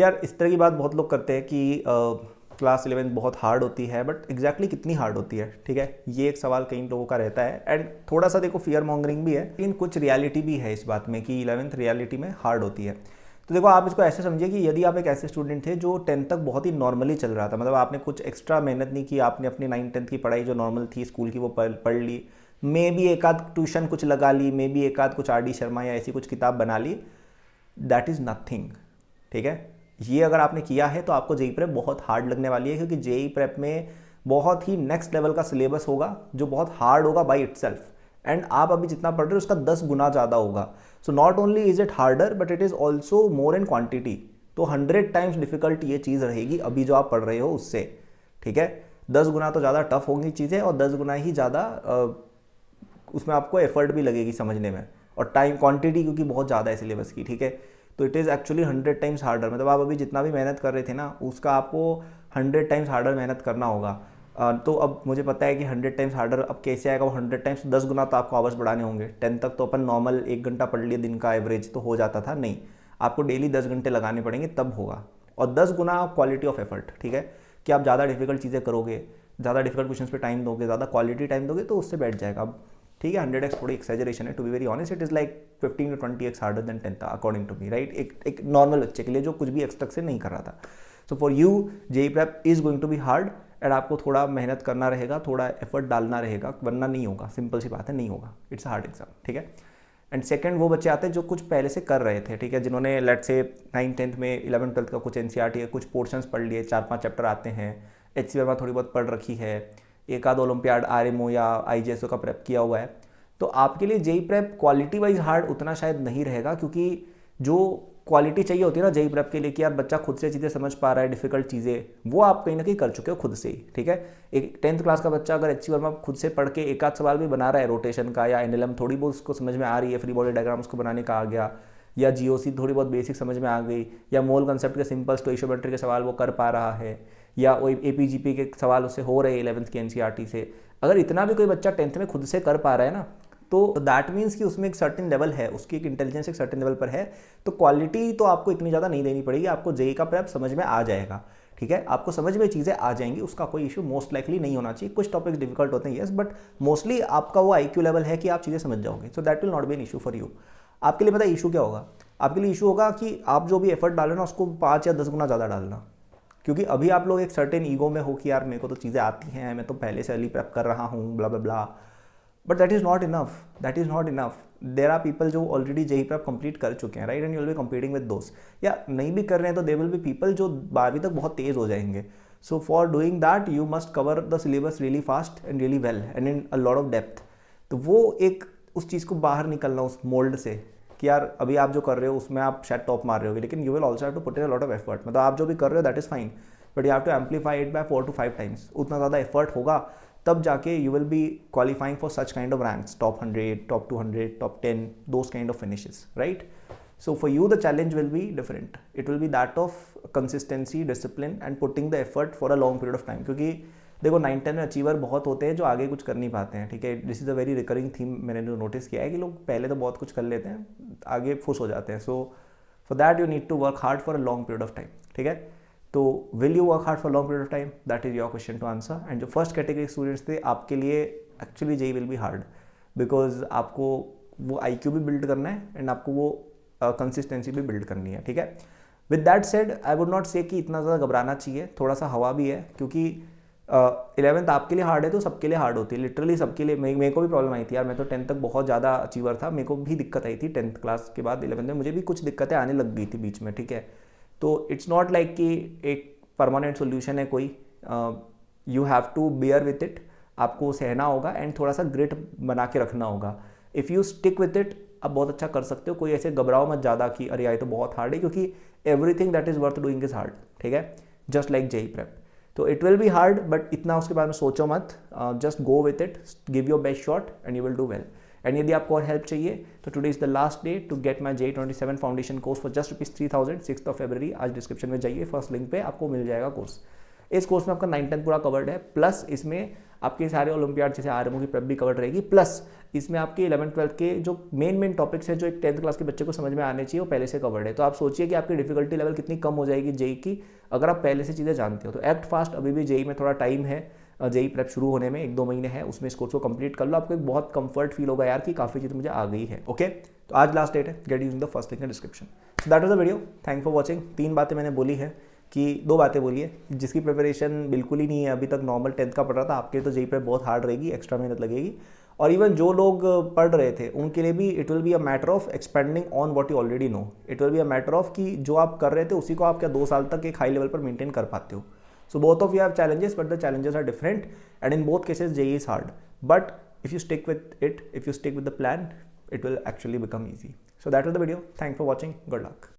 यार इस तरह की बात बहुत लोग करते हैं कि क्लास 11 बहुत हार्ड होती है, बट एग्जैक्टली कितनी हार्ड होती है, ठीक है, ये एक सवाल कई लोगों का रहता है। एंड थोड़ा सा देखो फियर मॉन्गरिंग भी है, लेकिन कुछ रियलिटी भी है इस बात में कि 11th रियलिटी में हार्ड होती है। तो देखो आप इसको ऐसे समझिए कि यदि आप एक ऐसे स्टूडेंट थे जो 10th तक बहुत ही नॉर्मली चल रहा था, मतलब आपने कुछ एक्स्ट्रा मेहनत नहीं की, आपने अपनी 9th 10th की पढ़ाई जो नॉर्मल थी स्कूल की वो पढ़ ली, मे भी एक आध ट्यूशन कुछ लगा ली, मे भी एक आध कुछ आर डी शर्मा या ऐसी कुछ किताब बना ली, दैट इज़ नथिंग, ठीक है। ये अगर आपने किया है तो आपको जेई प्रेप बहुत हार्ड लगने वाली है, क्योंकि जेई प्रेप में बहुत ही नेक्स्ट लेवल का सिलेबस होगा जो बहुत हार्ड होगा बाई इटसेल्फ। एंड आप अभी जितना पढ़ रहे हो उसका 10 गुना ज़्यादा होगा। So not only is it harder but it is also more in quantity. तो 100 टाइम्स डिफिकल्ट ये चीज़ रहेगी अभी जो आप पढ़ रहे हो उससे, ठीक है। 10 गुना तो ज़्यादा टफ होंगी चीज़ें और 10 गुना ही ज़्यादा उसमें आपको एफर्ट भी लगेगी समझने में, और टाइम क्वांटिटी क्योंकि बहुत ज़्यादा है सिलेबस की, ठीक है। तो it is actually 100 times harder, मतलब आप अभी जितना भी मेहनत कर रहे थे ना उसका आपको 100 टाइम्स हार्डर मेहनत करना होगा। तो अब मुझे पता है कि 100 टाइम्स हार्डर अब कैसे आएगा, वो 100 टाइम्स 10 गुना तो आपको आवर्स बढ़ाने होंगे। 10 तक तो अपन नॉर्मल 1 घंटा पढ़ लिए दिन का एवरेज तो हो जाता था, नहीं, आपको डेली 10 घंटे लगाने पड़ेंगे तब होगा। और 10 गुना क्वालिटी ऑफ एफर्ट, ठीक है, कि आप ज़्यादा डिफिकल्ट चीज़ें करोगे, ज़्यादा डिफिकल्ट क्वेश्चन पे टाइम दोगे, ज़्यादा क्वालिटी टाइम दोगे तो उससे बैठ जाएगा। अब ठीक है 100x थोड़ी एक्सेजरेशन है, to be very honest it is like 15 to 20x harder than 10th according to me, right. एक नॉर्मल बच्चे के लिए जो कुछ भी एक्सपेक्ट से नहीं कर रहा था। So for you JEE prep is going to be hard and आपको थोड़ा मेहनत करना रहेगा, थोड़ा एफर्ट डालना रहेगा, वरना नहीं होगा, सिंपल सी बात है, नहीं होगा, इट्स हार्ड एग्जाम, ठीक है। एंड सेकंड वो बच्चे आते हैं जो कुछ पहले से कर रहे थे, ठीक है, जिन्होंने लेट से 9th 10th में 11th 12th का कुछ एनसीईआरटी कुछ पोर्शंस पढ़ लिए, 4-5 चैप्टर आते हैं, एचसी वर्मा थोड़ी बहुत पढ़ रखी है, एक आध ओलंपियाड आरएमओ या आईजेएसओ का प्रेप किया हुआ है। तो आपके लिए JEE prep quality wise hard उतना शायद नहीं रहेगा, क्योंकि जो क्वालिटी चाहिए होती है ना जेई प्रेप के लिए कि यार बच्चा खुद से चीज़ें समझ पा रहा है, डिफिकल्ट चीज़ें, वो आप कहीं ना कहीं कर चुके हो खुद से ही, ठीक है। एक 10th क्लास का बच्चा अगर एचसी वर्मा खुद से पढ़ के एक आध सवाल भी बना रहा है रोटेशन का या एनएलएम थोड़ी बहुत उसको समझ में आ रही है, फ्री बॉडी डायग्राम उसको बनाने का आ गया, या जीओसी थोड़ी बहुत बेसिक समझ में आ गई, या मोल कंसेप्ट के सिंपल स्टोइशियोमेट्री के सवाल वो कर पा रहा है, या वो एपीजीपी के सवाल उससे हो रहे हैं 11th की एनसीईआरटी से, अगर इतना भी कोई बच्चा 10th में खुद से कर पा रहा है ना, तो दैट मीन्स कि उसमें एक सर्टेन लेवल है, उसकी एक इंटेलिजेंस एक सर्टेन लेवल पर है। तो क्वालिटी तो आपको इतनी ज़्यादा नहीं देनी पड़ेगी, आपको जेई का प्रेप समझ में आ जाएगा, ठीक है, आपको समझ में चीज़ें आ जाएंगी, उसका कोई इशू मोस्ट लाइकली नहीं होना चाहिए। कुछ टॉपिक्स डिफिकल्ट होते हैं यस, बट मोस्टली आपका वो आईक्यू लेवल है कि आप चीज़ें समझ जाओगे, so that will not be an issue for you. आपके लिए पता है इशू क्या होगा? आपके लिए इशू होगा कि आप जो भी एफर्ट डालो ना उसको 5 या 10 गुना ज़्यादा डालना, क्योंकि अभी आप लोग एक सर्टेन ईगो में हो कि यार मेरे को तो चीज़ें आती हैं, मैं तो पहले से अर्ली प्रेप कर रहा हूँ, blah blah blah, but that is not enough, that is not enough. There are people जो ऑलरेडी जेई प्रेप कंप्लीट कर चुके हैं, right, and you will be competing with दोस्त, या नहीं भी कर रहे हैं तो दे विल बी पीपल जो 12वीं तक बहुत तेज़ हो जाएंगे। So for doing that you must cover the syllabus really fast and really well and in a lot of depth. तो वो एक उस चीज़ को बाहर निकलना उस मोल्ड से कि यार अभी आप जो कर रहे हो उसमें आप शायद टॉप मार रहे होगे, लेकिन you will also have to put in a lot of effort. मतलब आप जो भी कर रहे हो that is fine, but you have to amplify it by 4 to 5 times, उतना ज़्यादा एफर्ट होगा तब जाके you will be qualifying for such kind of ranks, top 100, top 200, top 10, those kind of finishes, right. So for you the challenge will be different. It will be that of consistency, discipline and putting the effort for a long period of time. क्योंकि देखो 9-10 में achiever बहुत होते हैं जो आगे कुछ कर नहीं पाते हैं, ठीक है। This is a very recurring theme, मैंने जो नोटिस किया है कि लोग पहले तो बहुत कुछ कर लेते हैं, आगे फुस हो जाते हैं। So for that you need to work hard for a long period of time, ठीक है। तो will you work hard for long period of time, that is your question to answer. And जो फर्स्ट कैटेगरी स्टूडेंट्स थे आपके लिए actually JEE will be hard, because आपको वो IQ भी बिल्ड करना है एंड आपको वो कंसिस्टेंसी भी बिल्ड करनी है, ठीक है। With that said I would not से कि इतना ज़्यादा घबराना चाहिए, थोड़ा सा हवा भी है, क्योंकि 11th आपके लिए हार्ड है तो सबके लिए हार्ड होती है, लिटरली सबके लिए। मेरे को भी प्रॉब्लम आई थी यार, मैं तो 10th तक बहुत ज़्यादा अचीवर था, मेरे को भी दिक्कत आई थी 10th क्लास के बाद 11th में मुझे भी कुछ दिक्कतें आने लग गई थी बीच में, ठीक है। तो इट्स नॉट लाइक कि एक परमानेंट सोल्यूशन है कोई, you have to bear with it, आपको सहना होगा एंड थोड़ा सा ग्रिट बना के रखना होगा। If you stick with it आप बहुत अच्छा कर सकते हो, कोई ऐसे घबराओ मत ज़्यादा कि अरे यार तो बहुत हार्ड है, क्योंकि everything that is worth doing is hard, ठीक है, जस्ट लाइक जेई प्रेप। तो it will be hard but इतना उसके बारे में सोचो मत, just go with it, give your best shot and you will do well. And यदि आपको और हेल्प चाहिए तो today is the last day to get my JEE27 foundation course for just ₹3,000, 6th of February। आज description में जाइए, first link पे आपको मिल जाएगा कोर्स। इस कोर्स में आपका 9-10 पूरा कवर्ड है, प्लस इसमें आपके सारे ओलंपियाड जैसे आरएमओ की प्रेप भी कवर्ड रहेगी, प्लस इसमें आपके 11th-12th के जो मेन टॉपिक्स हैं जो एक 10th क्लास के बच्चे को समझ में आने चाहिए वो पहले से कवर्ड है। तो आप सोचिए कि आपकी डिफिकल्टी लेवल कितनी कम हो जाएगी जेई की अगर आप पहले से चीज़ें जानते हो। तो एक्ट फास्ट, अभी भी जेई में थोड़ा टाइम है, जेई प्रेप शुरू होने में 1-2 महीने है, उसमें इस कोर्स को कंप्लीट कर लो, आपको एक बहुत कंफर्ट फील होगा यार कि काफ़ी चीज़ मुझे आ गई है। ओके, तो आज लास्ट डेट है, get using the first link in description. So that was the video, thank for watching. 3 बातें मैंने बोली है कि 2 बातें बोली है, जिसकी प्रिपरेशन बिल्कुल ही नहीं है अभी तक, नॉर्मल 10th का पढ़ रहा था, आपके तो जेई प्रेप बहुत हार्ड रहेगी, एक्स्ट्रा मेहनत लगेगी। और इवन जो लोग पढ़ रहे थे उनके लिए भी it will be a matter of expanding on what you already know. It will be a matter of कि जो आप कर रहे थे उसी को आप क्या 2 साल तक एक हाई लेवल पर मेंटेन कर पाते हो। So both of you have challenges, but the challenges are different, and in both cases JEE is hard, but if you stick with it, if you stick with the plan, it will actually become easy. So that was the video. Thanks for watching. Good luck.